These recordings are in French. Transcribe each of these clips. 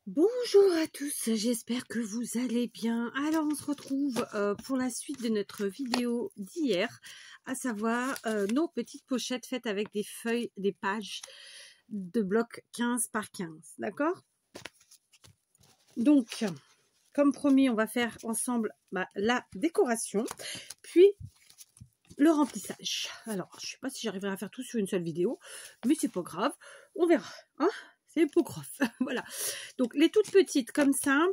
Bonjour à tous, j'espère que vous allez bien. Alors on se retrouve pour la suite de notre vidéo d'hier, à savoir nos petites pochettes faites avec des feuilles, des pages de bloc 15 par 15, d'accord? Donc, comme promis, on va faire ensemble la décoration, puis le remplissage. Alors, je ne sais pas si j'arriverai à faire tout sur une seule vidéo, mais c'est pas grave, on verra, hein? C'est pas grave, voilà. Donc, les toutes petites comme ça,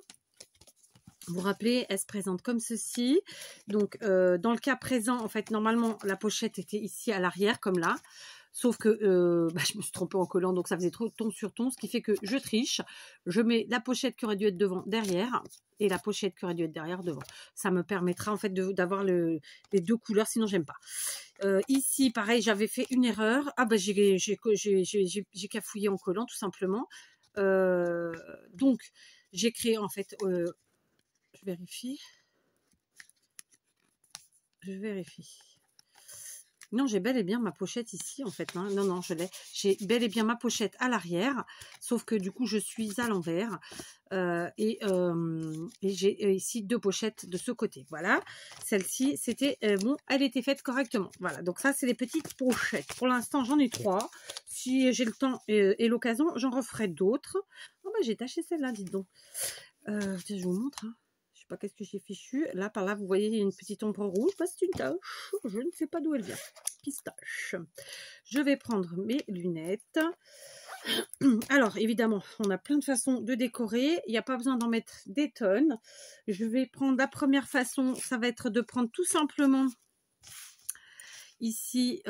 vous vous rappelez, elles se présentent comme ceci. Donc, dans le cas présent, en fait, normalement, la pochette était ici à l'arrière, comme là. Sauf que je me suis trompée en collant, donc ça faisait trop ton sur ton, ce qui fait que je triche. Je mets la pochette qui aurait dû être devant derrière et la pochette qui aurait dû être derrière devant. Ça me permettra en fait d'avoir les deux couleurs, sinon j'aime pas. Ici, pareil, j'avais fait une erreur. Ah j'ai cafouillé en collant tout simplement. Donc, j'ai créé en fait... je vérifie. Non, j'ai bel et bien ma pochette ici, en fait. Hein. Non, je l'ai. J'ai bel et bien ma pochette à l'arrière, sauf que du coup, je suis à l'envers. Et j'ai ici deux pochettes de ce côté. Voilà. Celle-ci, c'était bon, elle était faite correctement. Voilà. Donc ça, c'est les petites pochettes. Pour l'instant, j'en ai 3. Si j'ai le temps et l'occasion, j'en referai d'autres. Oh, j'ai taché celle-là, dites donc. Je vous montre. Hein. Je sais pas qu'est-ce que j'ai fichu. Là, par là, vous voyez, il y a une petite ombre rouge. C'est une tache. Je ne sais pas d'où elle vient. Pistache. Je vais prendre mes lunettes. Alors, évidemment, on a plein de façons de décorer. Il n'y a pas besoin d'en mettre des tonnes. Je vais prendre la première façon. Ça va être de prendre tout simplement ici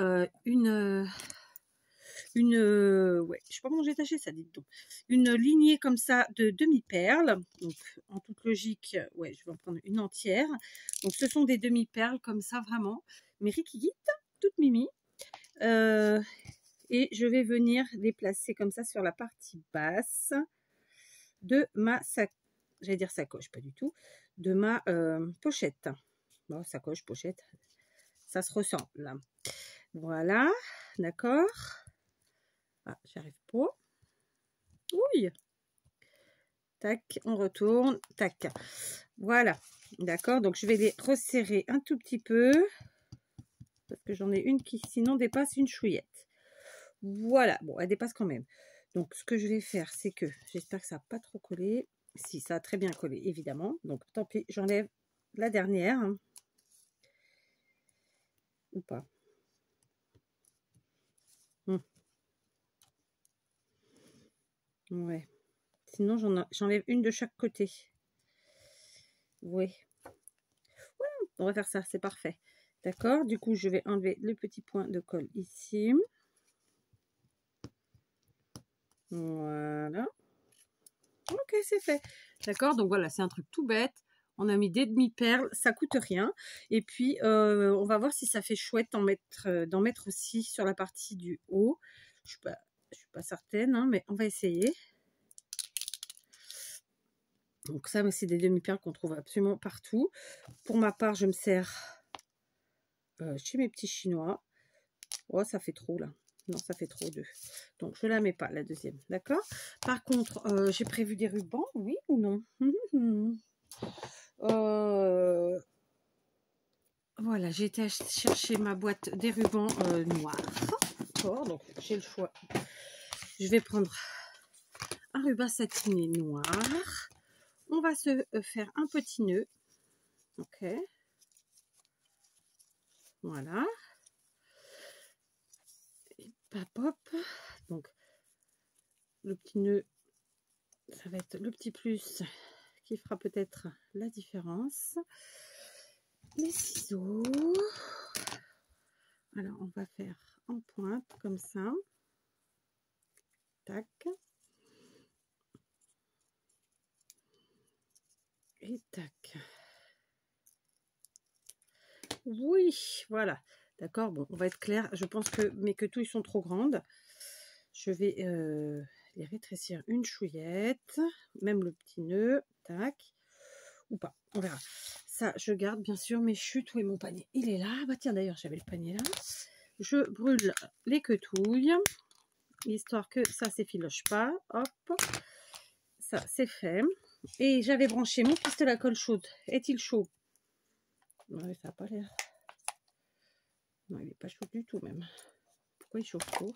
ouais, je sais pas comment j'ai taché ça, dites donc. Une lignée comme ça de demi-perles. Donc, en toute logique, ouais, je vais en prendre une entière. Donc, ce sont des demi-perles comme ça, vraiment. Mais riquiquites, toutes mimi. Et je vais venir les placer comme ça sur la partie basse de ma j'allais dire sacoche, pas du tout. De ma pochette. Bon, sacoche, pochette, ça se ressemble. Voilà, d'accord. Ah, j'arrive pas. Oui. Tac, on retourne. Tac. Voilà. D'accord. Donc, je vais les resserrer un tout petit peu. Parce que j'en ai une qui, sinon, dépasse une chouillette. Voilà. Bon, elle dépasse quand même. Donc, ce que je vais faire, c'est que j'espère que ça n'a pas trop collé. Si, ça a très bien collé, évidemment. Donc, tant pis, j'enlève la dernière. Ou pas. Ouais. Sinon, j'enlève une de chaque côté. Oui. Voilà, on va faire ça, c'est parfait. D'accord, du coup, je vais enlever le petit point de colle ici. Voilà. Ok, c'est fait. D'accord, donc voilà, c'est un truc tout bête. On a mis des demi-perles, ça coûte rien. Et puis, on va voir si ça fait chouette d'en mettre aussi sur la partie du haut. Je suis pas certaine, hein, mais on va essayer. Donc ça, c'est des demi-perles qu'on trouve absolument partout. Pour ma part, je me sers chez mes petits chinois. Oh, ça fait trop là. Non, ça fait trop deux. Donc, je ne la mets pas, la deuxième. D'accord? Par contre, j'ai prévu des rubans, oui ou non? Voilà, j'ai été chercher ma boîte des rubans noirs. D'accord, donc j'ai le choix. Je vais prendre un ruban satiné noir. On va se faire un petit nœud. Ok. Voilà. Et hop. Donc, le petit nœud, ça va être le petit plus qui fera peut-être la différence. Les ciseaux. Alors, on va faire en pointe comme ça. Tac. Et tac. Oui, voilà. D'accord, bon, on va être clair. Je pense que mes quetouilles sont trop grandes. Je vais les rétrécir une chouillette. Même le petit nœud. Tac. Ou pas, on verra. Ça, je garde bien sûr mes chutes. Où est mon panier? Il est là. Bah tiens, d'ailleurs, j'avais le panier là. Je brûle les quetouilles, histoire que ça s'effiloche pas. Hop. ça c'est fait. Et j'avais branché mon pistolet à colle chaude. Est-il chaud? Ouais, ça n'a pas l'air. Non, il n'est pas chaud du tout même. Pourquoi il chauffe trop?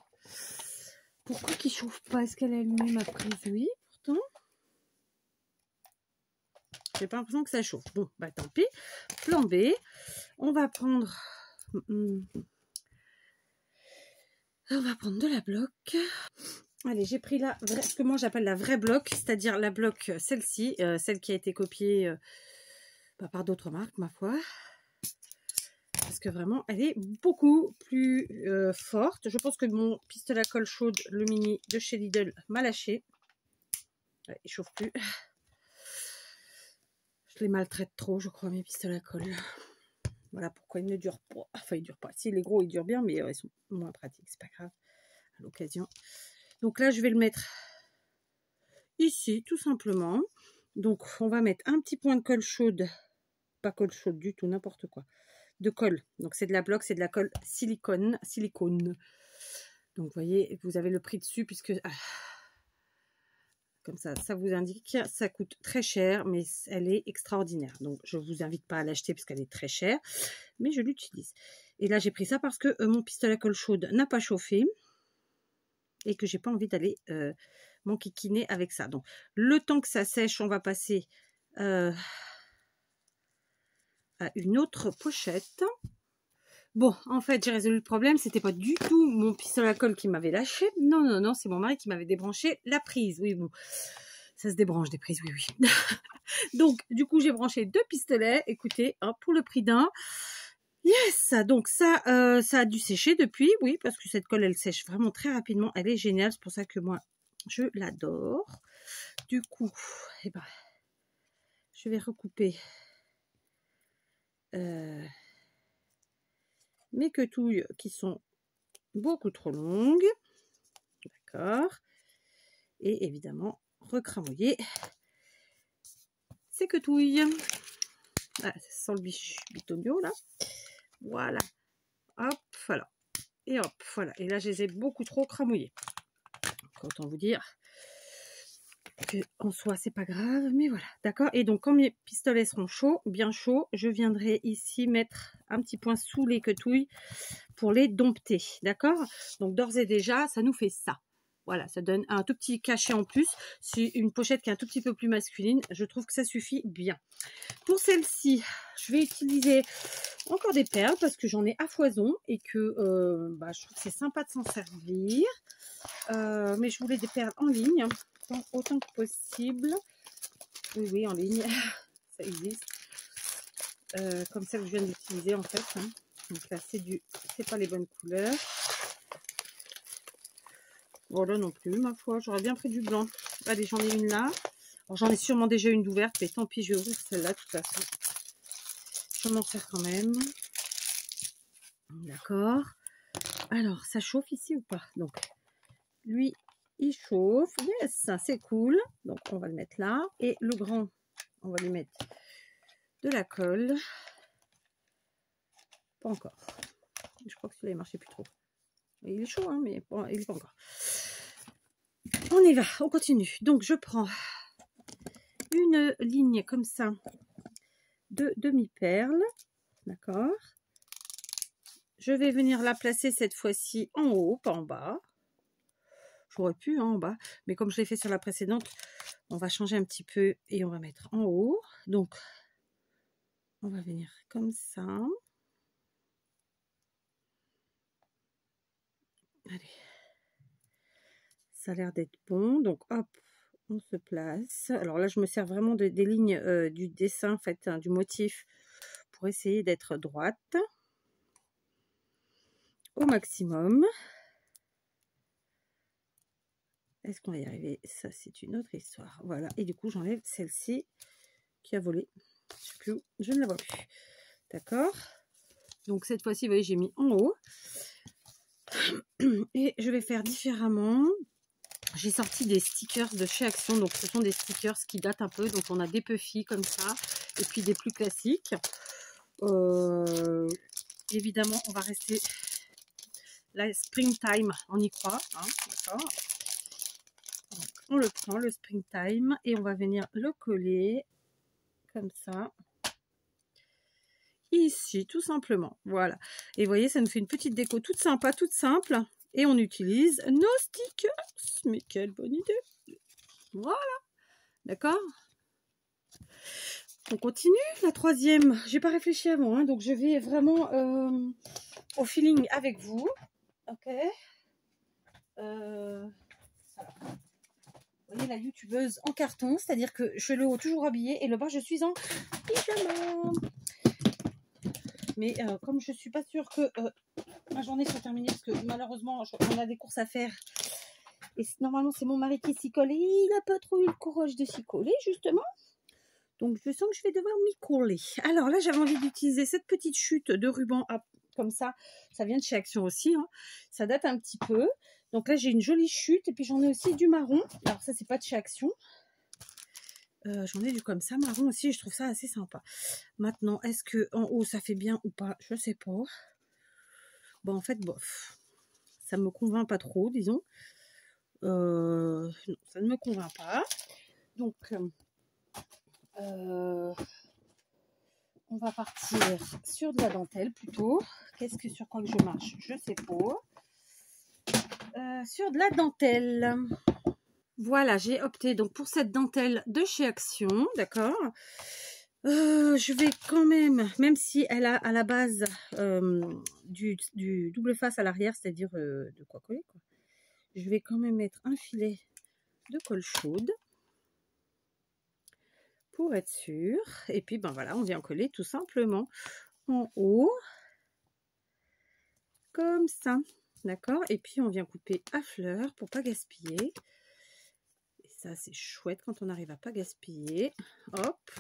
Pourquoi qu'il chauffe pas? Est-ce qu'elle a allumé ma prise? Oui, pourtant. J'ai pas l'impression que ça chauffe. Bon, bah tant pis. Plan B. On va prendre... On va prendre de la bloc. Allez, j'ai pris la vraie, ce que moi j'appelle la vraie bloc, c'est-à-dire la bloc, celle-ci, celle qui a été copiée par d'autres marques, ma foi. Parce que vraiment, elle est beaucoup plus forte. Je pense que mon pistolet à colle chaude, le mini de chez Lidl, m'a lâché. Ouais, il chauffe plus. Je les maltraite trop, je crois, mes pistolets à colle. Voilà pourquoi ils ne durent pas. Enfin, ils ne durent pas. Si, les gros, ils durent bien, mais ils sont moins pratiques. C'est pas grave, à l'occasion. Donc là, je vais le mettre ici, tout simplement. Donc, on va mettre un petit point de colle chaude. Pas colle chaude du tout, n'importe quoi. De colle. Donc, c'est de la bloc, c'est de la colle silicone. Donc, vous voyez, vous avez le prix dessus, puisque... comme ça vous indique, ça coûte très cher, mais elle est extraordinaire. Donc, je ne vous invite pas à l'acheter parce qu'elle est très chère, mais je l'utilise. Et là, j'ai pris ça parce que mon pistolet à colle chaude n'a pas chauffé et que j'ai pas envie d'aller m'enquiquiner avec ça. Donc, le temps que ça sèche, on va passer à une autre pochette. Bon, en fait, j'ai résolu le problème. C'était pas du tout mon pistolet à colle qui m'avait lâché. Non, non, non, c'est mon mari qui m'avait débranché la prise. Oui, bon, ça se débranche des prises, oui, oui. Donc, du coup, j'ai branché 2 pistolets. Écoutez, hein, pour le prix d'un. Yes, donc ça a dû sécher depuis, oui, parce que cette colle, elle sèche vraiment très rapidement. Elle est géniale, c'est pour ça que moi, je l'adore. Du coup, eh ben, je vais recouper mes quetouilles qui sont beaucoup trop longues. D'accord. Et évidemment, recramouiller ces quetouilles. Ah, ça sent le bitonio, là. Voilà. Hop, voilà. Et hop, voilà. Et là, je les ai beaucoup trop cramouillées. Autant vous dire que en soi, c'est pas grave, mais voilà. D'accord. Et donc, quand mes pistolets seront chauds, bien chauds, je viendrai ici mettre un petit point sous les quetouilles pour les dompter. D'accord. Donc, d'ores et déjà, ça nous fait ça. Voilà, ça donne un tout petit cachet en plus. C'est une pochette qui est un tout petit peu plus masculine. Je trouve que ça suffit bien. Pour celle-ci, je vais utiliser encore des perles parce que j'en ai à foison et que je trouve que c'est sympa de s'en servir. Mais je voulais des perles en ligne, autant que possible. Oui, oui, en ligne, ça existe. Comme celle que je viens d'utiliser en fait. Hein. Donc là, c'est pas les bonnes couleurs. Voilà non plus, ma foi, j'aurais bien pris du blanc. Allez, j'en ai une là. Alors, j'en ai sûrement déjà une d'ouverte, mais tant pis, je vais ouvrir celle-là de toute façon. Je vais m'en faire quand même. D'accord. Alors, ça chauffe ici ou pas? Donc, lui, il chauffe. Yes, c'est cool. Donc, on va le mettre là. Et le grand, on va lui mettre de la colle. Pas encore. Je crois que celui-là, il ne marchait plus trop. Il est chaud, hein, mais bon, il n'est pas encore. On y va, on continue. Donc, je prends une ligne comme ça de demi-perles. D'accord. Je vais venir la placer cette fois-ci en haut, pas en bas. J'aurais pu en bas, mais comme je l'ai fait sur la précédente, on va changer un petit peu et on va mettre en haut. Donc, on va venir comme ça. Allez. Ça a l'air d'être bon. Donc, hop, on se place. Alors là, je me sers vraiment des lignes du dessin, en fait, hein, du motif, pour essayer d'être droite au maximum. Est-ce qu'on va y arriver? Ça, c'est une autre histoire. Voilà. Et du coup, j'enlève celle-ci qui a volé. Je sais plus où. Je ne la vois plus. D'accord. Donc, cette fois-ci, vous voyez, j'ai mis en haut. Et je vais faire différemment. J'ai sorti des stickers de chez Action. Donc, ce sont des stickers qui datent un peu. Donc, on a des puffy comme ça. Et puis, des plus classiques. Évidemment, on va rester... La springtime, on y croit. Hein, d'accord. on le prend, le Springtime, et on va venir le coller comme ça. Ici, tout simplement. Voilà. Et vous voyez, ça nous fait une petite déco toute sympa, toute simple. Et on utilise nos stickers. Mais quelle bonne idée. Voilà. D'accord? On continue. La troisième, j'ai pas réfléchi avant, hein, donc je vais vraiment au feeling avec vous. Ok. Vous voyez la youtubeuse en carton, c'est-à-dire que je le haut toujours habillé et le bas je suis en pyjama. Mais comme je suis pas sûre que ma journée soit terminée, parce que malheureusement on a des courses à faire et normalement c'est mon mari qui s'y colle et il n'a pas trop eu le courage de s'y coller justement. Donc je sens que je vais devoir m'y coller. Alors là j'avais envie d'utiliser cette petite chute de ruban comme ça vient de chez Action aussi, hein. Ça date un petit peu. Donc là j'ai une jolie chute et puis j'en ai aussi du marron. Alors ça c'est pas de chez Action. J'en ai du comme ça, marron aussi, je trouve ça assez sympa. Maintenant, est-ce que en haut ça fait bien ou pas? Je sais pas. Bon, en fait, bof. Ça me convainc pas trop, disons. Non, ça ne me convainc pas. Donc, on va partir sur de la dentelle plutôt. Sur quoi que je marche? Je sais pas. Sur de la dentelle. Voilà, j'ai opté donc pour cette dentelle de chez Action, d'accord. Je vais quand même si elle a à la base du double face à l'arrière, c'est-à-dire de quoi coller, quoi. Je vais quand même mettre un filet de colle chaude pour être sûr. Et puis ben voilà, on vient coller tout simplement en haut, comme ça, d'accord. Et puis on vient couper à fleur pour pas gaspiller. Et ça c'est chouette quand on arrive à pas gaspiller. Hop,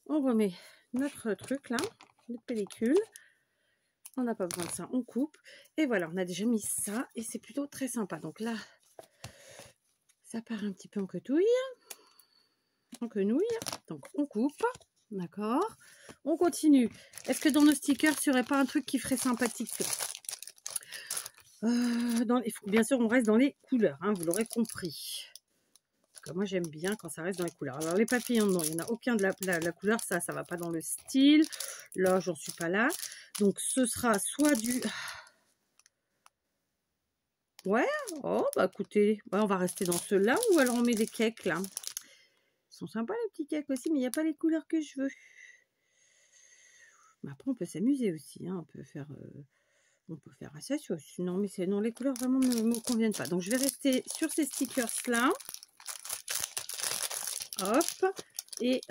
on remet notre truc là, notre pellicule. On n'a pas besoin de ça, on coupe. Et voilà, on a déjà mis ça et c'est plutôt très sympa. Donc là, ça part un petit peu en quenouille. Donc on coupe, d'accord. On continue. Est-ce que dans nos stickers, il n'y aurait pas un truc qui ferait sympathique? Il faut bien sûr on reste dans les couleurs, hein, vous l'aurez compris. Moi j'aime bien quand ça reste dans les couleurs. Alors les papillons, non, il n'y en a aucun de la couleur, ça va pas dans le style. Là j'en suis pas là. Donc ce sera soit du... Ouais, oh bah écoutez, on va rester dans ceux-là ou alors on met des cakes là. Ils sont sympas les petits cakes aussi, mais il n'y a pas les couleurs que je veux. Mais après on peut s'amuser aussi, hein. On peut faire ça aussi. Non mais non, les couleurs vraiment ne me conviennent pas. Donc je vais rester sur ces stickers là. Hop, et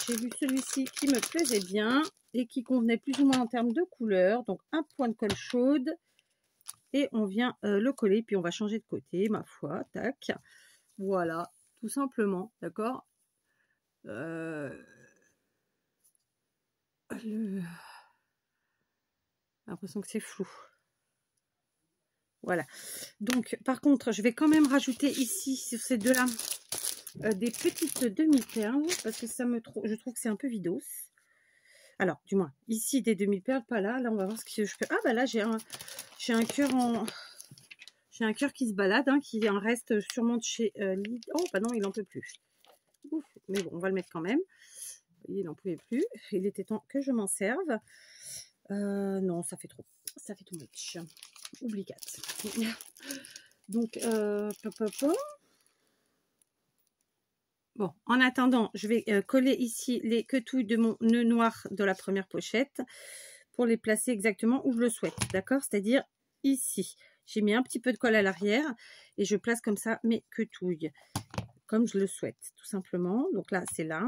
j'ai vu celui-ci qui me plaisait bien et qui convenait plus ou moins en termes de couleur. Donc un point de colle chaude et on vient le coller. Puis on va changer de côté, ma foi. Tac, voilà, tout simplement, d'accord. J'ai l'impression que c'est flou. Voilà. Donc par contre, je vais quand même rajouter ici sur ces deux-là des petites demi-perles parce que je trouve que c'est un peu vidos. Alors, du moins, ici des demi-perles, pas là. Là, on va voir ce que je peux. Ah, bah là, j'ai un cœur j'ai un cœur qui se balade, hein, qui en reste sûrement de chez Lidl. Oh, bah non, il n'en peut plus. Ouf, mais bon, on va le mettre quand même. Vous voyez, il n'en pouvait plus. Il était temps que je m'en serve. Non, ça fait trop. Ça fait too much. Oublie. Donc, bon, en attendant, je vais coller ici les quetouilles de mon nœud noir de la première pochette pour les placer exactement où je le souhaite, d'accord? C'est-à-dire ici. J'ai mis un petit peu de colle à l'arrière et je place comme ça mes quetouilles, comme je le souhaite, tout simplement. Donc là, c'est là.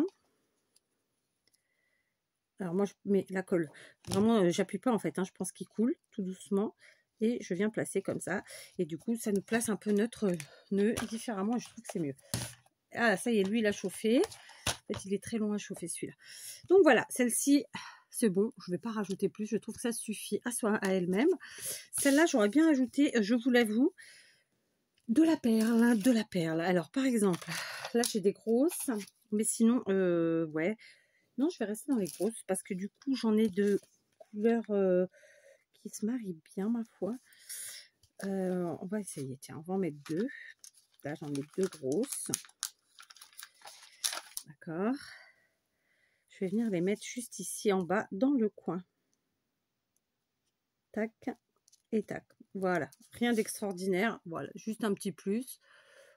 Alors moi, je mets la colle. Vraiment, j'appuie pas en fait, hein, je pense qu'il coule tout doucement. Et je viens placer comme ça. Et du coup, ça nous place un peu notre nœud différemment et je trouve que c'est mieux. Ah, ça y est, lui, il a chauffé. En fait, il est très long à chauffer, celui-là. Donc, voilà, celle-ci, c'est bon. Je ne vais pas rajouter plus. Je trouve que ça suffit à elle-même. Celle-là, j'aurais bien ajouté, je vous l'avoue, de la perle. De la perle. Alors, par exemple, là, j'ai des grosses. Mais sinon, ouais. Non, je vais rester dans les grosses parce que du coup, j'en ai de couleurs qui se marient bien, ma foi. On va essayer. Tiens, on va en mettre deux. Là, j'en ai 2 grosses. D'accord. Je vais venir les mettre juste ici en bas, dans le coin. Tac et tac. Voilà, rien d'extraordinaire. Voilà, juste un petit plus.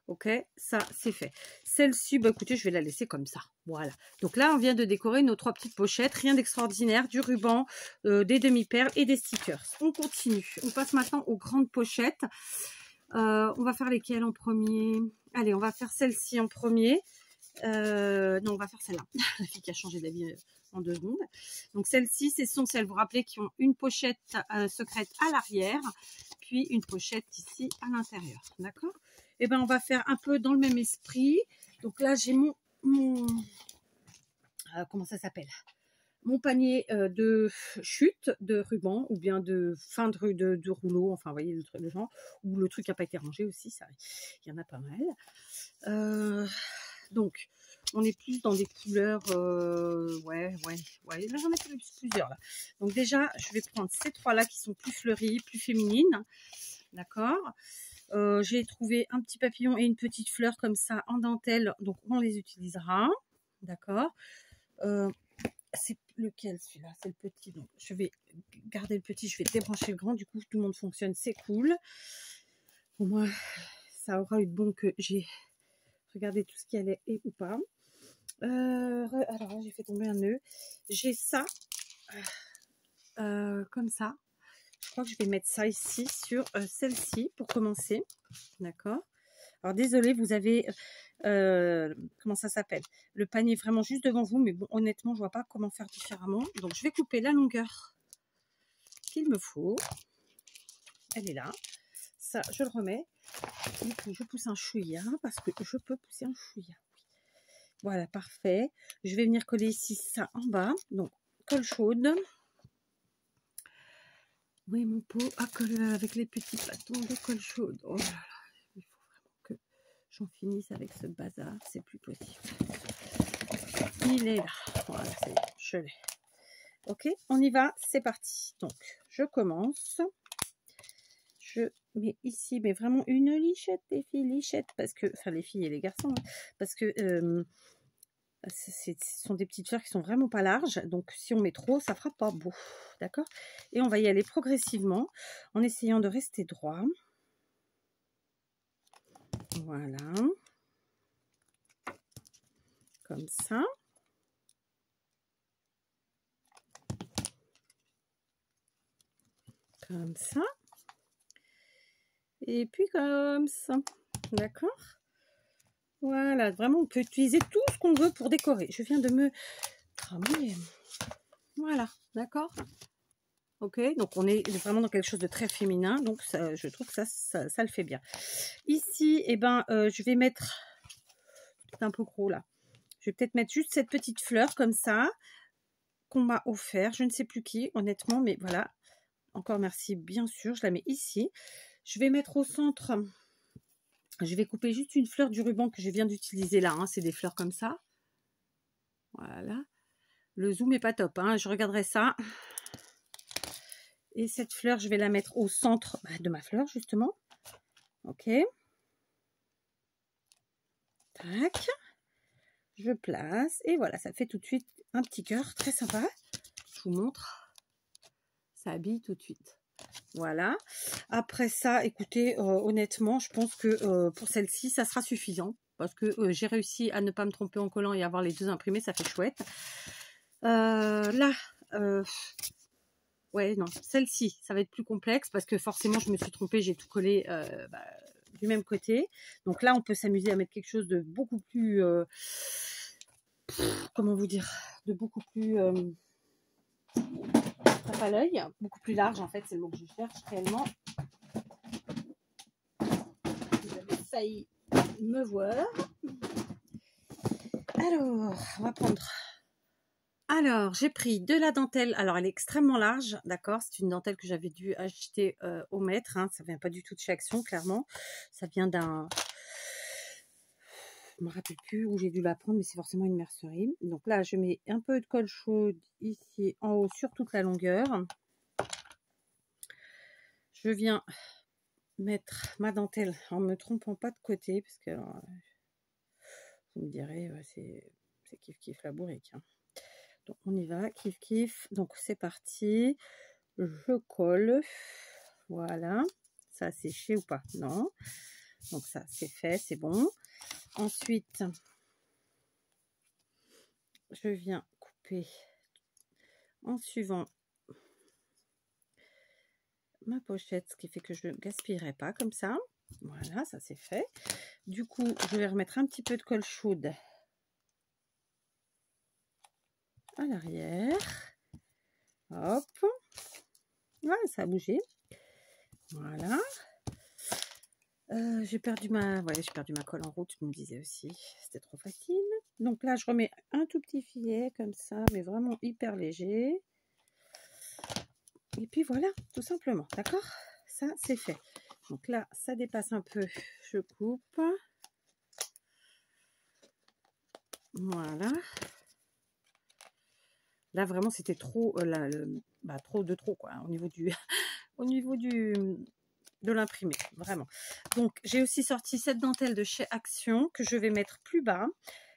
Ok, ça c'est fait. Celle-ci, bah écoutez, je vais la laisser comme ça. Voilà. Donc là, on vient de décorer nos 3 petites pochettes. Rien d'extraordinaire, du ruban, des demi-perles et des stickers. On continue. On passe maintenant aux grandes pochettes. On va faire lesquelles en premier? Allez, on va faire celle-ci en premier. Non, on va faire celle-là. La fille qui a changé d'avis en 2 secondes. Donc celle-ci, ce sont celles, vous vous rappelez, qui ont une pochette secrète à l'arrière, puis une pochette ici à l'intérieur. D'accord? Et ben on va faire un peu dans le même esprit. Donc là, j'ai mon comment ça s'appelle? Mon panier de chute de ruban ou bien de fin de rouleau, enfin vous voyez le genre, ou le truc qui n'a pas été rangé aussi, ça, il y en a pas mal. Donc on est plus dans des couleurs, ouais, là j'en ai fait plusieurs là. Donc déjà je vais prendre ces 3 là qui sont plus fleuries, plus féminines, d'accord. J'ai trouvé un petit papillon et une petite fleur comme ça en dentelle, donc on les utilisera, d'accord. C'est lequel celui-là? C'est le petit. Donc je vais garder le petit, je vais débrancher le grand. Du coup, tout le monde fonctionne, c'est cool. Pour moi, ça aura eu de bon que j'ai regardé tout ce qui allait et ou pas. Alors, j'ai fait tomber un nœud. J'ai ça, comme ça. Je crois que je vais mettre ça ici sur celle-ci pour commencer. D'accord. Alors, désolé, vous avez... comment ça s'appelle? Le panier vraiment juste devant vous, mais bon, honnêtement, je vois pas comment faire différemment. Donc, je vais couper la longueur qu'il me faut. Elle est là. Ça, je le remets. Et puis, je pousse un chouïa parce que je peux pousser un chouïa. Voilà, parfait. Je vais venir coller ici ça en bas. Donc, colle chaude. Oui, mon pot à coller avec les petits bâtons de colle chaude. Oh là là, il faut vraiment que j'en finisse avec ce bazar. C'est plus possible. Il est là. Voilà, c'est je l'ai. Ok, on y va. C'est parti. Donc, je commence. Je mets ici, mais vraiment une lichette, les filles, lichette, parce que, enfin les filles et les garçons, hein, parce que ce sont des petites fleurs qui sont vraiment pas larges, donc si on met trop, ça fera pas beau, d'accord? Et on va y aller progressivement, en essayant de rester droit. Voilà. Comme ça. Comme ça. Et puis comme ça, d'accord? Voilà, vraiment, on peut utiliser tout ce qu'on veut pour décorer. Je viens de me cramer. Voilà, d'accord? Ok, donc on est vraiment dans quelque chose de très féminin, donc ça, je trouve que ça le fait bien. Ici, eh ben, je vais mettre, c'est un peu gros là, je vais peut-être mettre juste cette petite fleur comme ça, qu'on m'a offert, je ne sais plus qui, honnêtement, mais voilà, encore merci, bien sûr, je la mets ici. Je vais mettre au centre, je vais couper juste une fleur du ruban que je viens d'utiliser là, hein, c'est des fleurs comme ça. Voilà, le zoom est pas top, hein, je regarderai ça. Et cette fleur, je vais la mettre au centre de ma fleur, justement. Ok. Tac. Je place. Et voilà, ça fait tout de suite un petit cœur très sympa. Je vous montre. Ça habille tout de suite. Voilà. Après ça, écoutez, honnêtement, je pense que pour celle-ci, ça sera suffisant. Parce que j'ai réussi à ne pas me tromper en collant et avoir les 2 imprimés. Ça fait chouette. Là... ouais, non, celle-ci, ça va être plus complexe parce que forcément, je me suis trompée, j'ai tout collé du même côté. Donc là, on peut s'amuser à mettre quelque chose de beaucoup plus, comment vous dire, de beaucoup plus, tape à l'œil, beaucoup plus large en fait, c'est le mot que je cherche réellement. Vous avez failli me voir. Alors, on va prendre... Alors, j'ai pris de la dentelle. Alors, elle est extrêmement large, d'accord? C'est une dentelle que j'avais dû acheter au maître. Hein. Ça vient pas du tout de chez Action, clairement. Ça vient d'un... Je ne me rappelle plus où j'ai dû la prendre, mais c'est forcément une mercerie. Donc là, je mets un peu de colle chaude ici en haut sur toute la longueur. Je viens mettre ma dentelle en me trompant pas de côté, parce que vous me direz, c'est kiff kiff la bourrique. Hein. Donc on y va, kiff kiff. Donc c'est parti. Je colle. Voilà. Ça a séché ou pas? Non. Donc ça c'est fait, c'est bon. Ensuite, je viens couper en suivant ma pochette, ce qui fait que je ne gaspillerai pas comme ça. Voilà, ça c'est fait. Du coup, je vais remettre un petit peu de colle chaude à l'arrière. Hop. Voilà, ça a bougé. Voilà. J'ai perdu ma colle en route, je me disais aussi. C'était trop facile. Donc là, je remets un tout petit filet comme ça, mais vraiment hyper léger. Et puis voilà, tout simplement. D'accord? Ça, c'est fait. Donc là, ça dépasse un peu. Je coupe. Voilà. Là, vraiment, c'était trop, trop de trop, quoi, au niveau de l'imprimé, vraiment. Donc, j'ai aussi sorti cette dentelle de chez Action que je vais mettre plus bas.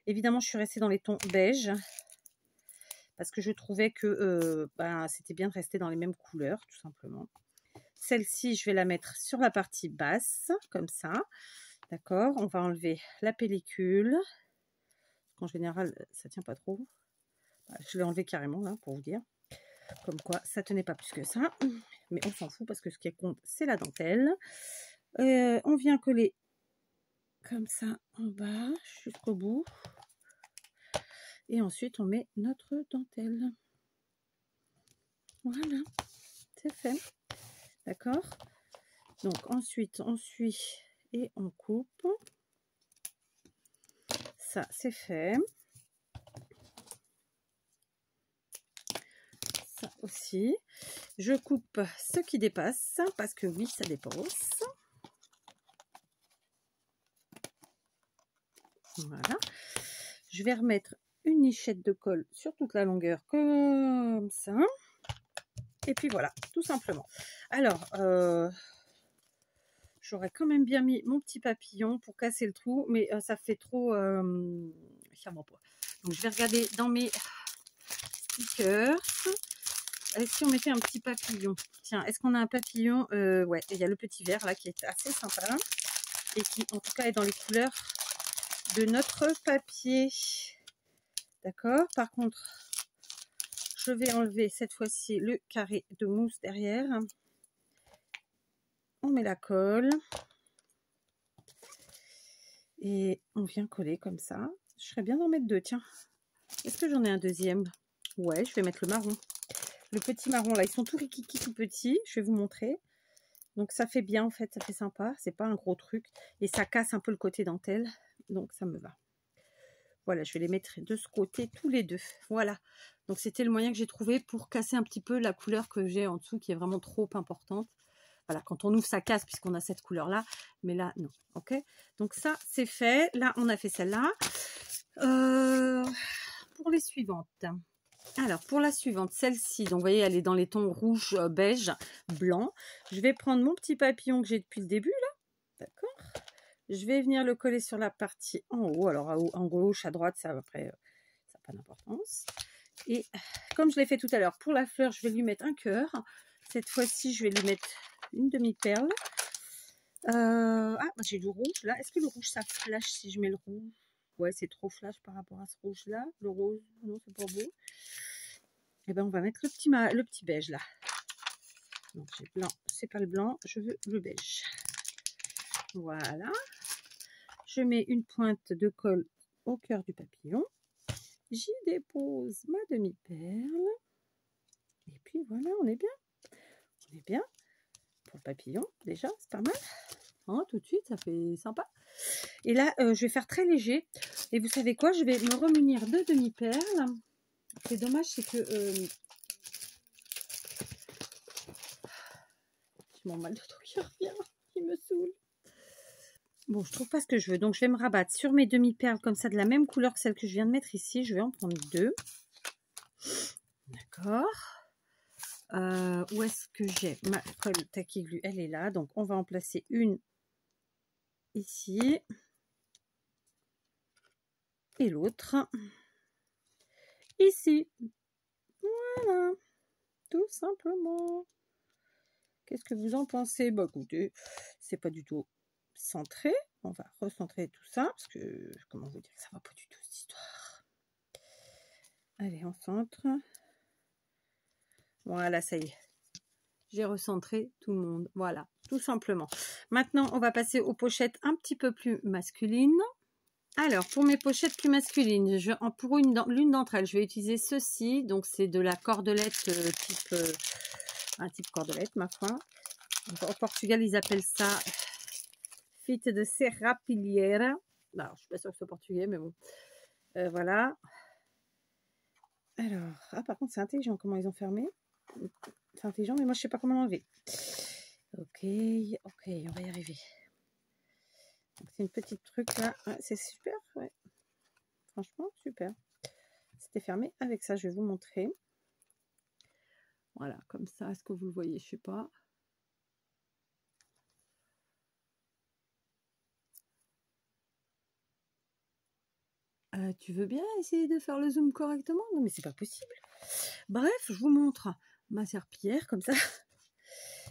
Évidemment, je suis restée dans les tons beige parce que je trouvais que c'était bien de rester dans les mêmes couleurs, tout simplement. Celle-ci, je vais la mettre sur la partie basse, comme ça. D'accord? On va enlever la pellicule. En général, ça tient pas trop. Je l'ai enlevé carrément, là, pour vous dire. Comme quoi, ça tenait pas plus que ça. Mais on s'en fout parce que ce qui compte, c'est la dentelle. On vient coller comme ça en bas, jusqu'au bout. Et ensuite, on met notre dentelle. Voilà, c'est fait. D'accord? Donc, ensuite, on suit et on coupe. Ça, c'est fait. Ça aussi. Je coupe ce qui dépasse, parce que oui, ça dépasse. Voilà. Je vais remettre une nichette de colle sur toute la longueur, comme ça. Et puis voilà, tout simplement. Alors, j'aurais quand même bien mis mon petit papillon pour casser le trou, mais ça fait trop... Donc, je vais regarder dans mes stickers. Si on mettait un petit papillon. Tiens, est-ce qu'on a un papillon? Ouais, il y a le petit vert là qui est assez sympa. Et qui, en tout cas, est dans les couleurs de notre papier. D'accord? Par contre, je vais enlever cette fois-ci le carré de mousse derrière. On met la colle. Et on vient coller comme ça. Je serais bien d'en mettre deux, tiens. Est-ce que j'en ai un deuxième? Ouais, je vais mettre le marron. Le petit marron, là, ils sont tout rikiki, tout petits. Je vais vous montrer. Donc, ça fait bien, en fait. Ça fait sympa. C'est pas un gros truc. Et ça casse un peu le côté dentelle. Donc, ça me va. Voilà, je vais les mettre de ce côté, tous les deux. Voilà. Donc, c'était le moyen que j'ai trouvé pour casser un petit peu la couleur que j'ai en dessous, qui est vraiment trop importante. Voilà, quand on ouvre, ça casse puisqu'on a cette couleur-là. Mais là, non. Ok? Donc, ça, c'est fait. Là, on a fait celle-là. Pour les suivantes. Alors, pour la suivante, celle-ci, donc vous voyez, elle est dans les tons rouge, beige, blanc. Je vais prendre mon petit papillon que j'ai depuis le début, là. D'accord? Je vais venir le coller sur la partie en haut. Alors, en gauche, à droite, ça, après, ça n'a pas d'importance. Et comme je l'ai fait tout à l'heure, pour la fleur, je vais lui mettre un cœur. Cette fois-ci, je vais lui mettre une demi-perle. J'ai du rouge, là. Est-ce que le rouge, ça flash si je mets le rouge? Ouais, c'est trop flash par rapport à ce rouge-là. Le rose, non, c'est pas beau. Et ben, on va mettre le petit beige, là. Donc, j'ai blanc, c'est pas le blanc, je veux le beige. Voilà. Je mets une pointe de colle au cœur du papillon. J'y dépose ma demi-perle. Et puis, voilà, on est bien. On est bien. Pour le papillon, déjà, c'est pas mal. Hein, tout de suite, ça fait sympa. Et là, je vais faire très léger. Et vous savez quoi? Je vais me remunir de demi-perles. C'est dommage, c'est que... j'ai mon mal de dos qui revient. Qui me saoule. Bon, je trouve pas ce que je veux. Donc, je vais me rabattre sur mes demi-perles comme ça, de la même couleur que celle que je viens de mettre ici. Je vais en prendre deux. D'accord. Où est-ce que j'ai ma colle tacky glue? Elle est là. Donc, on va en placer une ici. Et l'autre ici. Voilà. Tout simplement. Qu'est-ce que vous en pensez? Bah écoutez, c'est pas du tout centré. On va recentrer tout ça. Parce que, comment vous dire que ça va pas du tout cette histoire. Allez, on centre. Voilà, ça y est. J'ai recentré tout le monde. Voilà, tout simplement. Maintenant, on va passer aux pochettes un petit peu plus masculines. Alors, pour mes pochettes plus masculines, pour l'une d'entre elles, je vais utiliser ceci. Donc, c'est de la cordelette type cordelette, ma foi. Au Portugal, ils appellent ça fita de serrapilheira. Alors, je suis pas sûre que c'est portugais, mais bon. Voilà. Alors, par contre, c'est intelligent comment ils ont fermé. C'est intelligent, mais moi, je sais pas comment l'enlever. Ok, on va y arriver. C'est une petite truc là. Ouais, c'est super, ouais. Franchement, super. C'était fermé avec ça, je vais vous montrer. Voilà, comme ça, est-ce que vous le voyez? Je sais pas. Tu veux bien essayer de faire le zoom correctement? Non, mais c'est pas possible. Bref, je vous montre ma serpillière comme ça.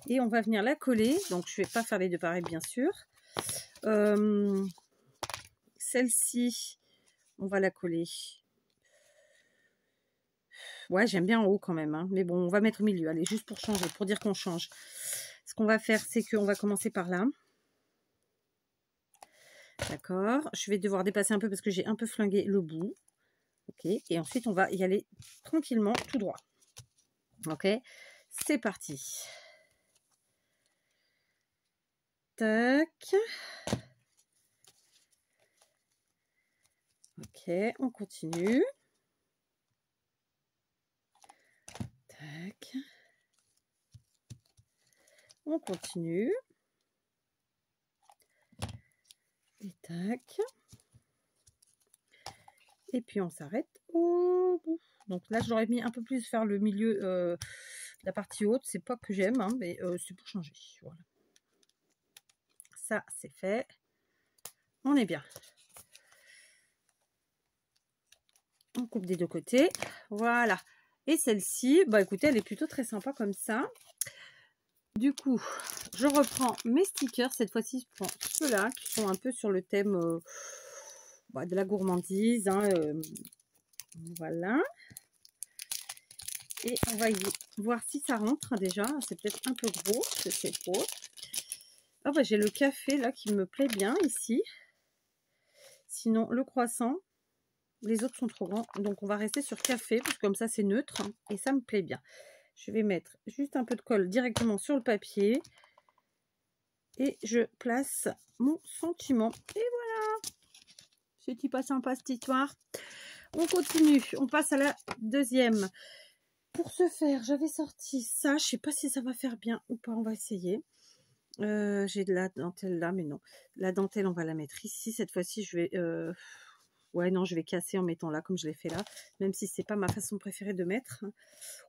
Et on va venir la coller. Donc, je vais pas faire les deux pareils, bien sûr. Celle-ci, on va la coller. Ouais, j'aime bien en haut quand même. Hein. Mais bon, on va mettre au milieu. Allez, juste pour changer, pour dire qu'on change. Ce qu'on va faire, c'est qu'on va commencer par là. D'accord. Je vais devoir dépasser un peu parce que j'ai un peu flingué le bout. Ok. Et ensuite, on va y aller tranquillement, tout droit. Ok. C'est parti. Tac. Ok, on continue. Tac. On continue. Et tac. Et puis on s'arrête au bout. Donc là, j'aurais mis un peu plus faire le milieu, la partie haute. C'est pas que j'aime, hein, mais c'est pour changer. Voilà. Ça, c'est fait. On est bien. On coupe des deux côtés. Voilà. Et celle-ci, bah écoutez, elle est plutôt très sympa comme ça. Du coup, je reprends mes stickers. Cette fois-ci, je prends ceux-là qui sont un peu sur le thème de la gourmandise. Hein, voilà. Et on va y voir si ça rentre déjà. C'est peut-être un peu gros, que c'est trop. Ah bah j'ai le café là qui me plaît bien ici. Sinon, le croissant. Les autres sont trop grands. Donc, on va rester sur café. Parce que comme ça, c'est neutre. Et ça me plaît bien. Je vais mettre juste un peu de colle directement sur le papier. Et je place mon sentiment. Et voilà. C'est pas sympa cette histoire. On continue. On passe à la deuxième. Pour ce faire, j'avais sorti ça. Je sais pas si ça va faire bien ou pas. On va essayer. J'ai de la dentelle là, mais non. La dentelle, on va la mettre ici. Cette fois-ci, je vais... Ouais, non, je vais casser en mettant là, comme je l'ai fait là. Même si c'est pas ma façon préférée de mettre.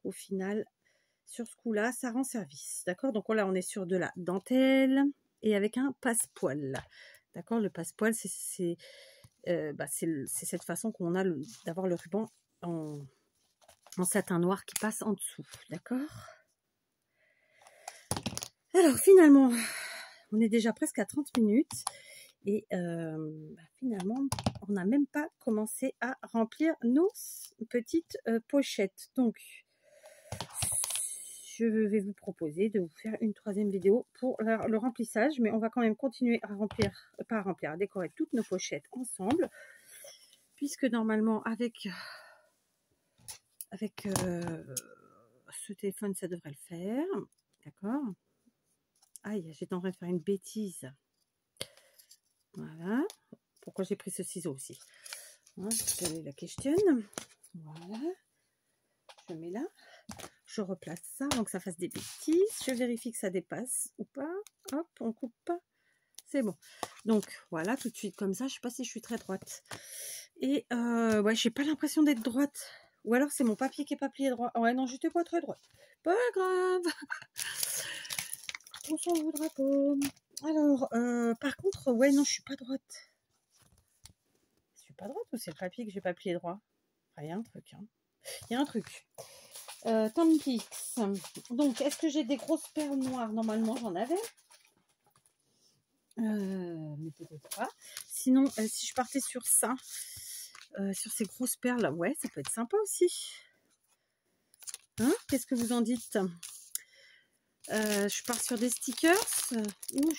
Au final, sur ce coup-là, ça rend service. D'accord? Donc là, on est sur de la dentelle et avec un passe-poil. D'accord? Le passe-poil, c'est cette façon qu'on a d'avoir le ruban en satin noir qui passe en dessous. D'accord? Alors, finalement, on est déjà presque à 30 minutes. Et finalement, on n'a même pas commencé à remplir nos petites pochettes. Donc, je vais vous proposer de vous faire une troisième vidéo pour le remplissage. Mais on va quand même continuer à à décorer toutes nos pochettes ensemble. Puisque normalement, avec ce téléphone, ça devrait le faire. D'accord? Aïe, j'étais en train de faire une bêtise. Voilà. Pourquoi j'ai pris ce ciseau aussi? Hein, quelle est la question? Voilà. Je mets là. Je replace ça avant que ça fasse des bêtises. Je vérifie que ça dépasse ou pas. Hop, on coupe pas. C'est bon. Donc, voilà, tout de suite comme ça. Je sais pas si je suis très droite. Et ouais, j'ai pas l'impression d'être droite Ou alors c'est mon papier qui est pas plié droit. Ouais, non, j'étais pas très droite. Pas grave. On s'en voudra pas. Alors, par contre, ouais, non, je suis pas droite. Je suis pas droite ou c'est le papier que j'ai pas plié droit? Ah, il y a un truc, hein. Il y a un truc. Tampix. Donc, est-ce que j'ai des grosses perles noires? Normalement, j'en avais. Mais peut-être pas. Sinon, si je partais sur ça, sur ces grosses perles, ouais, ça peut être sympa aussi. Hein? Qu'est-ce que vous en dites? Je pars sur des stickers ou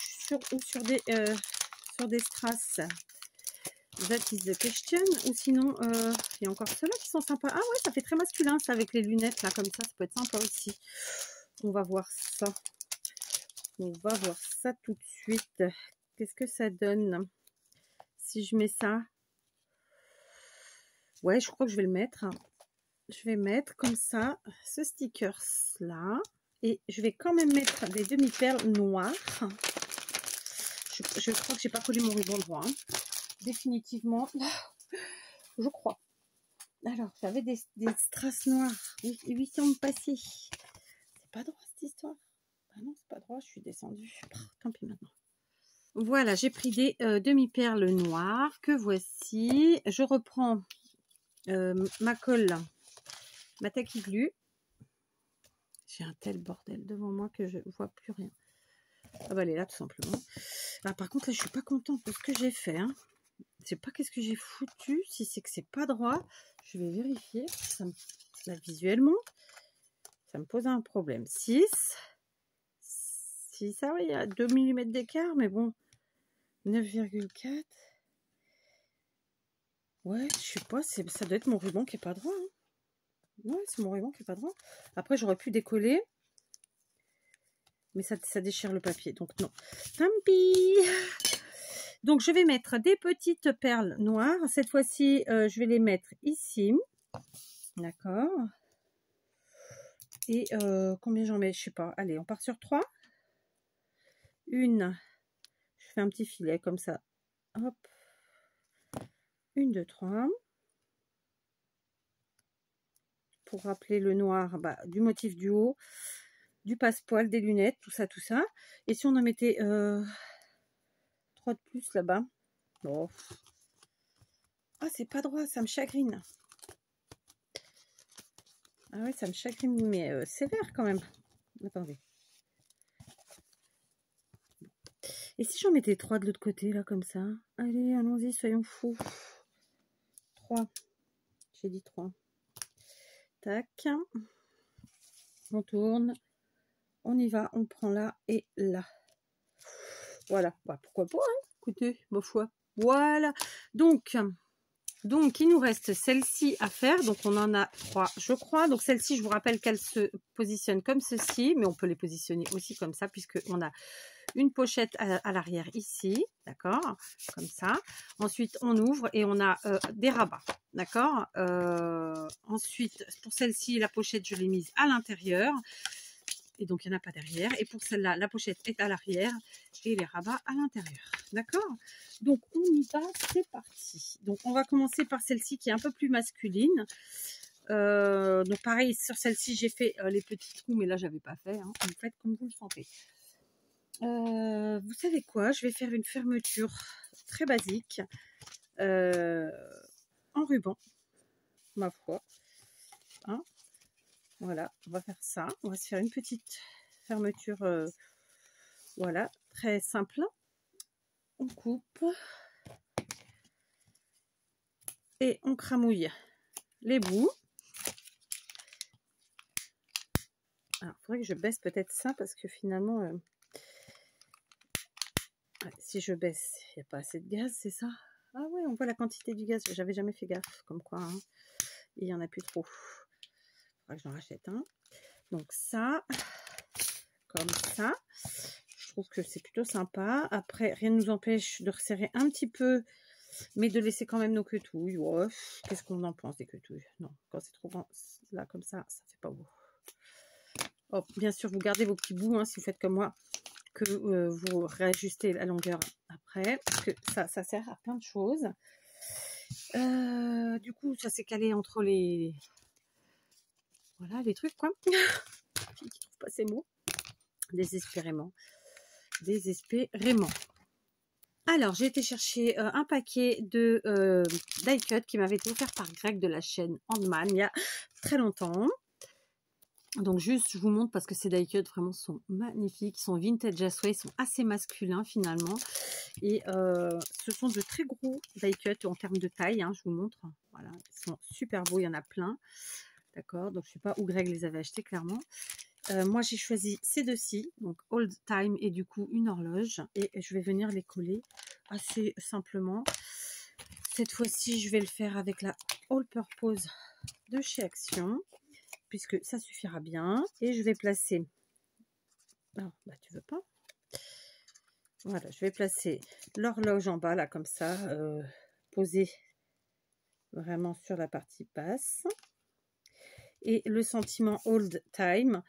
sur des strass. That is the question. Ou sinon, il y a encore ceux-là qui sont sympas. Ah ouais, ça fait très masculin ça avec les lunettes là comme ça peut être sympa aussi. On va voir ça. On va voir ça tout de suite. Qu'est-ce que ça donne si je mets ça? Ouais, je crois que je vais le mettre. Je vais mettre comme ça ce sticker là. Et je vais quand même mettre des demi-perles noires. Je crois que j'ai pas collé mon ruban droit. Hein. Définitivement, je crois. Alors, j'avais des strass noires. 8 ans passés. C'est pas droit cette histoire. Ah non, c'est pas droit, je suis descendue. Oh, tant pis maintenant. Voilà, j'ai pris des demi-perles noires que voici. Je reprends ma colle, ma tacky glue. J'ai un tel bordel devant moi que je vois plus rien. Ah bah elle est là tout simplement. Ah, par contre là je suis pas contente de ce que j'ai fait. Hein. Je sais pas qu'est-ce que j'ai foutu. Si c'est que c'est pas droit, je vais vérifier. Là, visuellement, ça me pose un problème. 6. Ça oui, il y a 2 mm d'écart, mais bon. 9,4. Ouais, je sais pas, ça doit être mon ruban qui est pas droit. Hein. Ouais, c'est mon ruban qui est pas droit. Après, j'aurais pu décoller. Mais ça déchire le papier, donc non. Tant pis. Donc, je vais mettre des petites perles noires. Cette fois-ci, je vais les mettre ici. D'accord. Et combien j'en mets? Je sais pas. Allez, on part sur 3. Une. Je fais un petit filet comme ça. Hop. 1, 2, 3. Pour rappeler le noir du motif du haut, du passepoil, des lunettes, tout ça, tout ça. Et si on en mettait 3 de plus là-bas? Oh. Ah, c'est pas droit, ça me chagrine. Ah ouais, ça me chagrine, mais sévère quand même. Attendez. Et si j'en mettais 3 de l'autre côté, là, comme ça? Allez, allons-y, soyons fous. 3. J'ai dit 3. Tac. On tourne. On y va, on prend là et là. Voilà. Bah, pourquoi pas, hein? Écoutez, ma foi. Voilà. Donc, il nous reste celle-ci à faire. Donc, on en a 3, je crois. Donc, celle-ci, je vous rappelle qu'elle se positionne comme ceci. Mais on peut les positionner aussi comme ça, puisqu'on a une pochette à l'arrière ici. D'accord? Comme ça. Ensuite, on ouvre et on a des rabats. D'accord? Ensuite, pour celle-ci, la pochette, je l'ai mise à l'intérieur. Et donc, il n'y en a pas derrière. Et pour celle-là, la pochette est à l'arrière et les rabats à l'intérieur. D'accord? Donc, on y va. C'est parti. Donc, on va commencer par celle-ci qui est un peu plus masculine. Donc, pareil, sur celle-ci, j'ai fait les petits trous, mais là, je n'avais pas fait. Hein. Vous faites comme vous le sentez. Vous savez quoi? Je vais faire une fermeture très basique en ruban, ma foi. Hein? Voilà, on va faire ça. On va se faire une petite fermeture, voilà, très simple. On coupe et on cramouille les bouts. Alors, il faudrait que je baisse peut-être ça parce que finalement, si je baisse, il n'y a pas assez de gaz, c'est ça? Ah ouais, on voit la quantité du gaz. J'avais jamais fait gaffe, comme quoi. Hein. Il n'y en a plus trop. Il faudra que j'en rachète un. Donc ça, comme ça. Je trouve que c'est plutôt sympa. Après, rien ne nous empêche de resserrer un petit peu, mais de laisser quand même nos quetouilles. Ouais. Qu'est-ce qu'on en pense des quetouilles? Non, quand c'est trop grand, là, comme ça fait pas beau. Oh, bien sûr, vous gardez vos petits bouts, hein, si vous faites comme moi, que vous réajustez la longueur après, parce que ça sert à plein de choses. Du coup, ça s'est calé entre les Voilà les trucs quoi. Je ne trouve pas ces mots. Désespérément. Désespérément. Alors, j'ai été chercher un paquet de die cut qui m'avait été offert par Greg de la chaîne Handman il y a très longtemps. Donc juste, je vous montre parce que ces die cut vraiment sont magnifiques. Ils sont vintage Asway, ils sont assez masculins finalement. Et ce sont de très gros die cut en termes de taille. Hein, je vous montre. Voilà, ils sont super beaux, il y en a plein. D'accord, donc je ne sais pas où Greg les avait achetés clairement. Moi j'ai choisi ces deux-ci, donc Old Time et du coup une horloge. Et je vais venir les coller assez simplement. Cette fois-ci, je vais le faire avec la All Purpose de chez Action, puisque ça suffira bien. Et je vais placer... Ah, bah tu veux pas. Voilà, je vais placer l'horloge en bas, là, comme ça, posée vraiment sur la partie basse. Et le sentiment Old Time.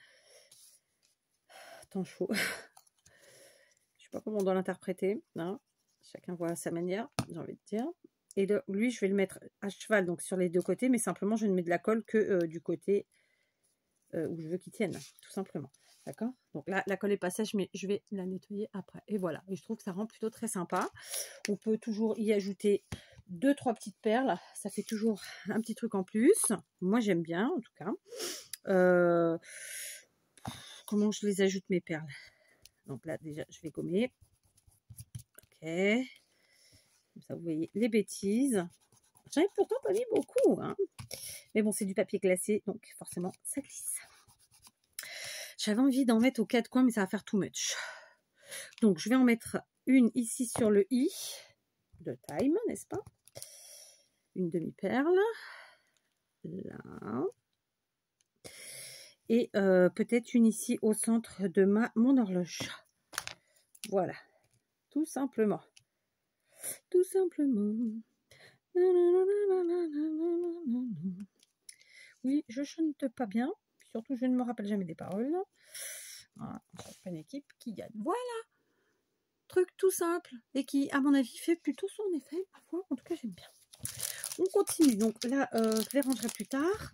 Temps chaud. Je sais pas comment on doit l'interpréter. Hein. Chacun voit à sa manière, j'ai envie de dire. Et lui, je vais le mettre à cheval, donc sur les deux côtés, mais simplement, je ne mets de la colle que du côté où je veux qu'il tienne, tout simplement. D'accord? Donc là, la colle est pas sèche, mais je vais la nettoyer après. Et voilà. Et je trouve que ça rend plutôt très sympa. On peut toujours y ajouter 2-3 petites perles. Ça fait toujours un petit truc en plus. Moi, j'aime bien, en tout cas. Comment je les ajoute, mes perles? Donc là, déjà, je vais gommer. Ok. Comme ça, vous voyez les bêtises. J'en ai pourtant pas mis beaucoup. Hein. Mais bon, c'est du papier glacé, donc forcément, ça glisse. J'avais envie d'en mettre aux 4 coins, mais ça va faire too much. Donc, je vais en mettre une ici sur le i de Time, n'est-ce pas? Une demi-perle. Là. Et peut-être une ici au centre de mon horloge. Voilà. Tout simplement. Tout simplement. Oui, je chante pas bien. Surtout, je ne me rappelle jamais des paroles. Voilà, pas une équipe qui gagne. Voilà. Truc tout simple et qui, à mon avis, fait plutôt son effet. Parfois, en tout cas, j'aime bien. On continue. Donc là, je les rangerai plus tard.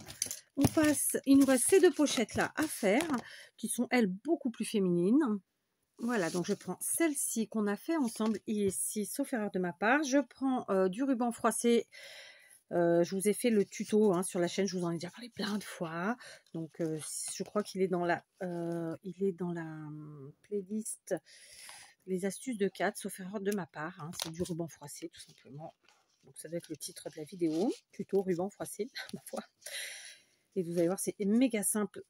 On passe, il nous reste ces deux pochettes-là à faire, qui sont, elles, beaucoup plus féminines. Voilà, donc je prends celle-ci qu'on a fait ensemble ici, sauf erreur de ma part. Je prends du ruban froissé. Je vous ai fait le tuto hein, sur la chaîne, je vous en ai déjà parlé plein de fois. Donc je crois qu'il est dans la playlist les astuces de Kat, sauf erreur de ma part. Hein, c'est du ruban froissé tout simplement. Donc ça doit être le titre de la vidéo, tuto ruban froissé, ma foi. Et vous allez voir, c'est méga simple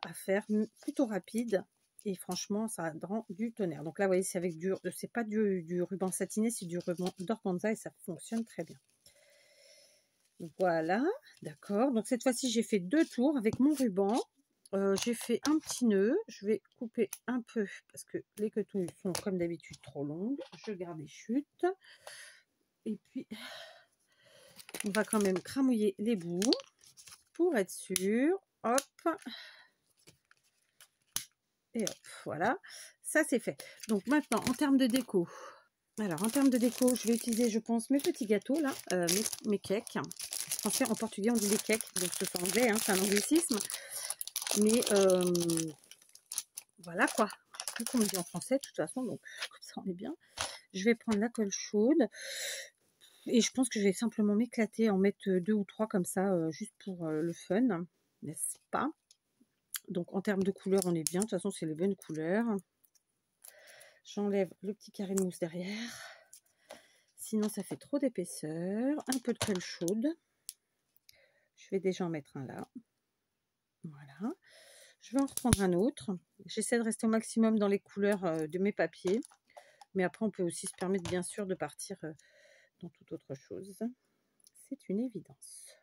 à faire, plutôt rapide. Et franchement, ça rend du tonnerre. Donc là, vous voyez, c'est avec c'est pas du ruban satiné, c'est du ruban d'organza et ça fonctionne très bien. Voilà, d'accord. Donc cette fois-ci, j'ai fait 2 tours avec mon ruban. J'ai fait un petit nœud. Je vais couper un peu parce que les quetouilles sont comme d'habitude trop longues. Je garde les chutes. Et puis, on va quand même cramouiller les bouts pour être sûr. Hop. Et hop, voilà. Ça, c'est fait. Donc maintenant, en termes de déco. Alors, en termes de déco, je vais utiliser, je pense, mes petits gâteaux, là. Mes cakes. En fait, en portugais, on dit des cakes. Donc, c'est en anglais, hein, c'est un anglicisme. Mais, voilà, quoi. Je sais plus comment on dit en français, de toute façon. Donc, comme ça, on est bien. Je vais prendre la colle chaude. Et je pense que je vais simplement m'éclater, en mettre 2 ou 3 comme ça, juste pour le fun. N'est-ce pas? Donc, en termes de couleurs, on est bien. De toute façon, c'est les bonnes couleurs. J'enlève le petit carré de mousse derrière. Sinon, ça fait trop d'épaisseur. Un peu de colle chaude. Je vais déjà en mettre un là. Voilà. Je vais en reprendre un autre. J'essaie de rester au maximum dans les couleurs de mes papiers. Mais après, on peut aussi se permettre, bien sûr, de partir dans toute autre chose. C'est une évidence.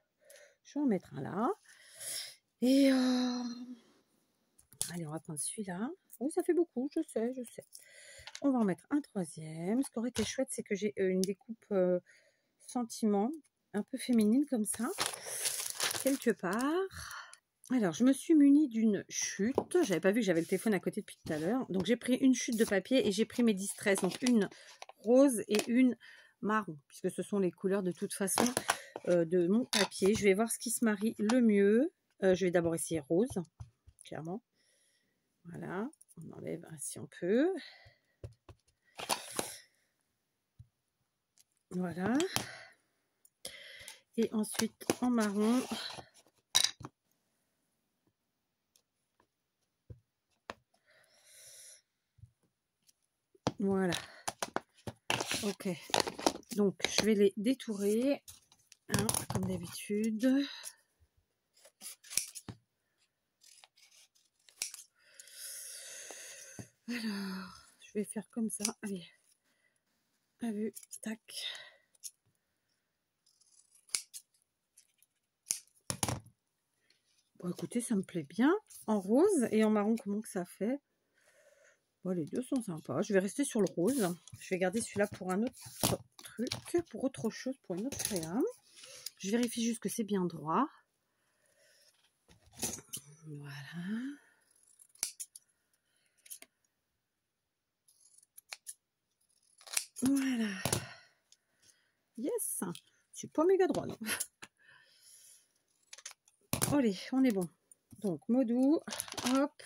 Je vais en mettre un là. Et allez, on va prendre celui-là. Oui, ça fait beaucoup, je sais, je sais. On va en mettre un troisième. Ce qui aurait été chouette, c'est que j'ai une découpe sentiment, un peu féminine comme ça, quelque part. Alors, je me suis munie d'une chute. J'avais pas vu que j'avais le téléphone à côté depuis tout à l'heure. Donc, j'ai pris une chute de papier et j'ai pris mes distress. Donc, une rose et une marron, puisque ce sont les couleurs de toute façon de mon papier. Je vais voir ce qui se marie le mieux Je vais d'abord essayer rose, clairement. Voilà, on enlève si on peut. Voilà. Et ensuite en marron. Voilà. Ok. Donc je vais les détourer, hein, comme d'habitude. Alors, je vais faire comme ça. Allez. À vue, tac. Bon, écoutez, ça me plaît bien. En rose et en marron, comment que ça fait? Bon, les deux sont sympas. Je vais rester sur le rose. Je vais garder celui-là pour un autre truc, pour autre chose, pour une autre créa. Je vérifie juste que c'est bien droit. Voilà. Voilà. Yes. C'est pas méga droit, non. Allez, on est bon. Donc, mot doux. Hop.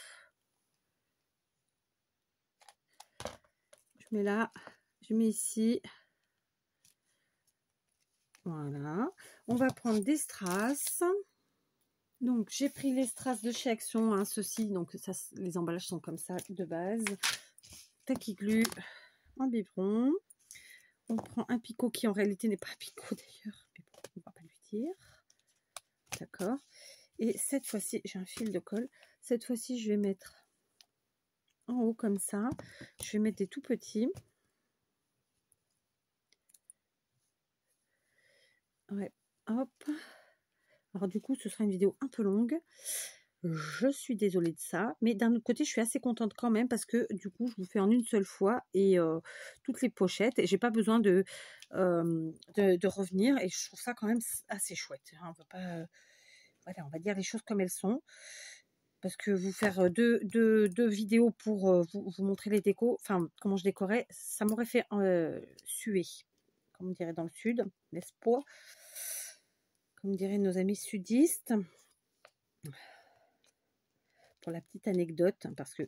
Je mets là. Je mets ici. Voilà. On va prendre des strass. Donc, j'ai pris les strass de chez Action. Hein, ceux-ci, donc ça, les emballages sont comme ça de base. Tacky glue. Un biberon. On prend un picot qui en réalité n'est pas un picot d'ailleurs. Mais bon, on va pas lui dire. D'accord. Et cette fois-ci, j'ai un fil de colle. Cette fois-ci, je vais mettre en haut comme ça. Je vais mettre des tout petits. Ouais, hop. Alors du coup, ce sera une vidéo un peu longue. Je suis désolée de ça. Mais d'un autre côté, je suis assez contente quand même parce que du coup, je vous fais en une seule fois et toutes les pochettes. Et j'ai pas besoin de revenir. Et je trouve ça quand même assez chouette. Hein. On va pas... voilà, on va dire les choses comme elles sont. Parce que vous faire deux vidéos pour vous montrer les décos, enfin, comment je décorais, ça m'aurait fait suer, comme on dirait dans le sud, n'est-ce pas? Comme diraient nos amis sudistes. Pour la petite anecdote, parce que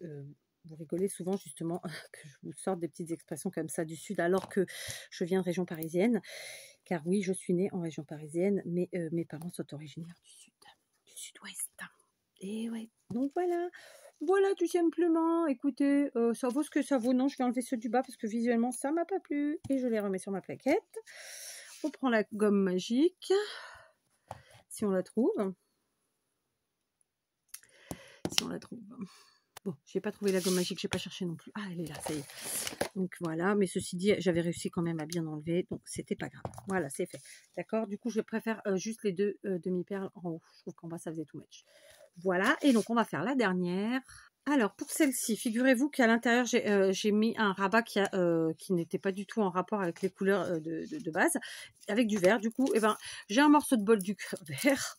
vous rigolez souvent justement que je vous sorte des petites expressions comme ça du sud, alors que je viens de région parisienne. Car oui, je suis née en région parisienne, mais mes parents sont originaires du sud-ouest. Et ouais, donc voilà. Voilà tout simplement. Écoutez, ça vaut ce que ça vaut. Non, je vais enlever ceux du bas parce que visuellement, ça m'a pas plu. Et je les remets sur ma plaquette. On prend la gomme magique. Si on la trouve. Si on la trouve. Bon, j'ai pas trouvé la gomme magique, j'ai pas cherché non plus. Ah, elle est là, ça y est. Donc voilà, mais ceci dit, j'avais réussi quand même à bien enlever, donc c'était pas grave. Voilà, c'est fait. D'accord, du coup, je préfère juste les deux demi-perles en haut. Je trouve qu'en bas, ça faisait tout match. Voilà, et donc on va faire la dernière. Alors, pour celle-ci, figurez-vous qu'à l'intérieur, j'ai mis un rabat qui n'était pas du tout en rapport avec les couleurs de base, avec du vert. Du coup, eh ben, j'ai un morceau de bolduc vert.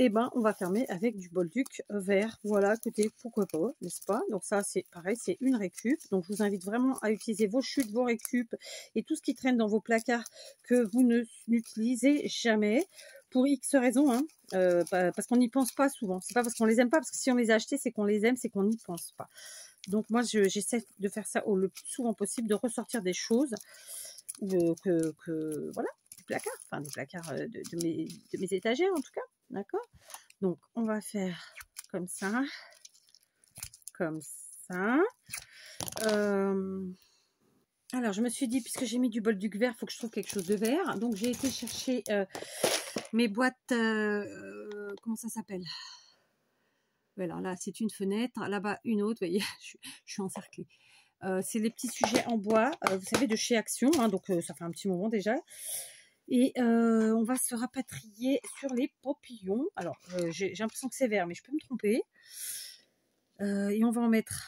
Et ben, on va fermer avec du bolduc vert. Voilà, écoutez, pourquoi pas, n'est-ce pas? Donc ça, c'est pareil, c'est une récup. Donc, je vous invite vraiment à utiliser vos chutes, vos récup et tout ce qui traîne dans vos placards que vous n'utilisez jamais. Pour X raisons, hein, parce qu'on n'y pense pas souvent. C'est pas parce qu'on les aime pas, parce que si on les a achetés, c'est qu'on les aime, c'est qu'on n'y pense pas. Donc moi, j'essaie de faire ça le plus souvent possible, de ressortir des choses voilà, du placard, enfin des placards de mes étagères en tout cas, d'accord. Donc on va faire comme ça, comme ça. Alors je me suis dit, puisque j'ai mis du bolduc vert, il faut que je trouve quelque chose de vert. Donc j'ai été chercher mes boîtes, comment ça s'appelle? Voilà, là c'est une fenêtre, là-bas une autre, vous voyez, je suis encerclée. C'est les petits sujets en bois, vous savez, de chez Action, hein, donc ça fait un petit moment déjà. Et on va se rapatrier sur les papillons. Alors, j'ai l'impression que c'est vert, mais je peux me tromper. Et on va en mettre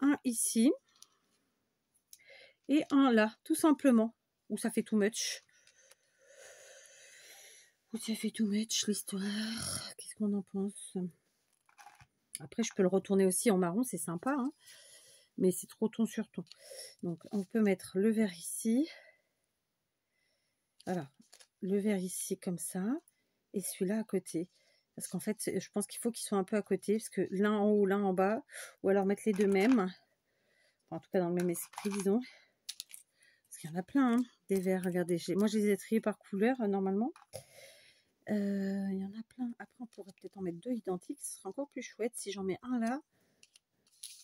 un ici et un là, tout simplement, où ça fait too much. Où ça fait too much l'histoire. Qu'est-ce qu'on en pense? Après, je peux le retourner aussi en marron, c'est sympa, hein, mais c'est trop ton sur ton. Donc, on peut mettre le vert ici. Voilà, le vert ici comme ça. et celui-là à côté. Parce qu'en fait, je pense qu'il faut qu'ils soient un peu à côté, parce que l'un en haut, l'un en bas, ou alors mettre les deux mêmes. Enfin, en tout cas, dans le même esprit, disons. Parce qu'il y en a plein, hein, des verres. Regardez, moi, je les ai triés par couleur, normalement. Il y en a plein. Après, on pourrait peut-être en mettre deux identiques. Ce serait encore plus chouette si j'en mets un là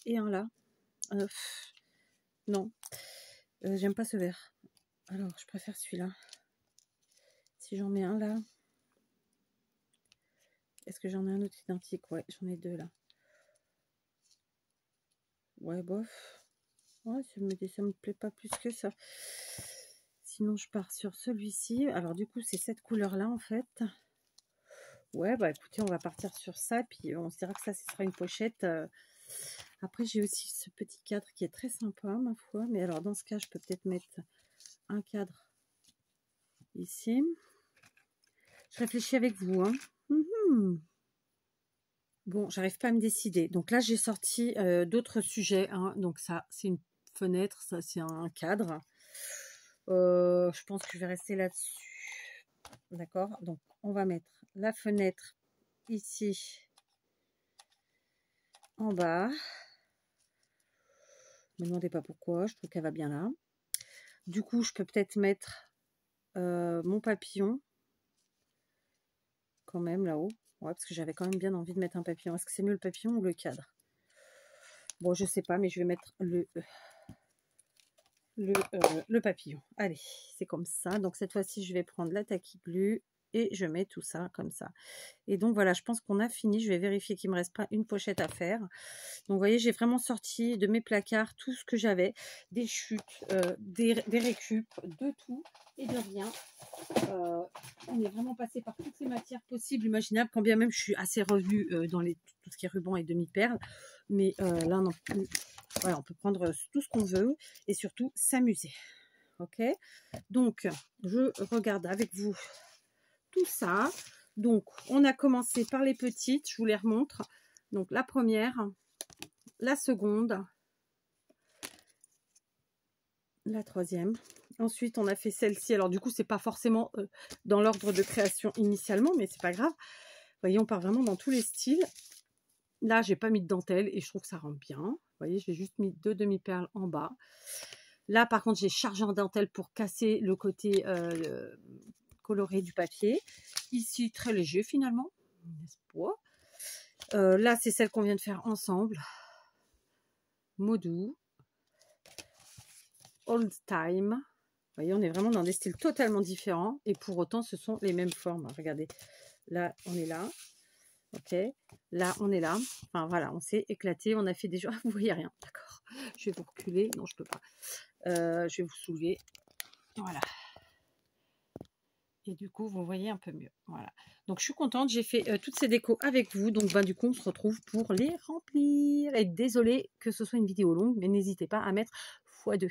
et un là. Non, j'aime pas ce verre. Alors, je préfère celui-là. Si j'en mets un là. Est-ce que j'en ai un autre identique? Ouais, j'en ai deux là. Ouais, bof. Ouais, ça me plaît pas plus que ça. Sinon, je pars sur celui-ci. Alors, du coup, c'est cette couleur-là, en fait. Ouais, bah écoutez, on va partir sur ça. Puis, on se dira que ça, ce sera une pochette. Après, j'ai aussi ce petit cadre qui est très sympa, ma foi. Mais alors, dans ce cas, je peux peut-être mettre un cadre ici. Je réfléchis avec vous, hein. Bon, j'arrive pas à me décider. Donc là, j'ai sorti d'autres sujets, hein. Donc ça, c'est une fenêtre, ça, c'est un cadre. Je pense que je vais rester là-dessus. D'accord? Donc, on va mettre la fenêtre ici, en bas. Ne me demandez pas pourquoi, je trouve qu'elle va bien là. Du coup, je peux peut-être mettre mon papillon, quand même, là-haut. Ouais, parce que j'avais quand même bien envie de mettre un papillon. Est-ce que c'est mieux le papillon ou le cadre? Bon, je sais pas, mais je vais mettre le papillon. Allez, c'est comme ça. Donc, cette fois-ci, je vais prendre la tacky glue et je mets tout ça comme ça. Et donc, voilà, je pense qu'on a fini. Je vais vérifier qu'il ne me reste pas une pochette à faire. Donc, vous voyez, j'ai vraiment sorti de mes placards tout ce que j'avais. Des chutes, des récup, de tout et de rien. On est vraiment passé par toutes les matières possibles, imaginables, quand bien même je suis assez revenue dans tout ce qui est ruban et demi-perles. Mais là, non, voilà, on peut prendre tout ce qu'on veut et surtout s'amuser. Ok? Donc, je regarde avec vous tout ça. Donc, on a commencé par les petites, je vous les remontre. Donc, la première, la seconde, la troisième. Ensuite, on a fait celle-ci. Alors, du coup, c'est pas forcément dans l'ordre de création initialement, mais c'est pas grave. Vous voyez, on part vraiment dans tous les styles. Là, j'ai pas mis de dentelle et je trouve que ça rend bien. Vous voyez, j'ai juste mis 2 demi-perles en bas. Là, par contre, j'ai chargé en dentelle pour casser le côté coloré du papier. Ici, très léger finalement, n'est-ce pas? Là, c'est celle qu'on vient de faire ensemble. Modou. Old Time. Vous voyez, on est vraiment dans des styles totalement différents et pour autant, ce sont les mêmes formes. Regardez, là, on est là. Ok, là, on est là. Enfin, voilà, on s'est éclaté. On a fait des jours. Vous voyez rien, d'accord. Je vais vous reculer. Non, je peux pas. Je vais vous soulever. Voilà. Et du coup, vous voyez un peu mieux. Voilà. Donc, je suis contente. J'ai fait toutes ces décos avec vous. Donc, ben, du coup, on se retrouve pour les remplir. Et désolée que ce soit une vidéo longue, mais n'hésitez pas à mettre x2.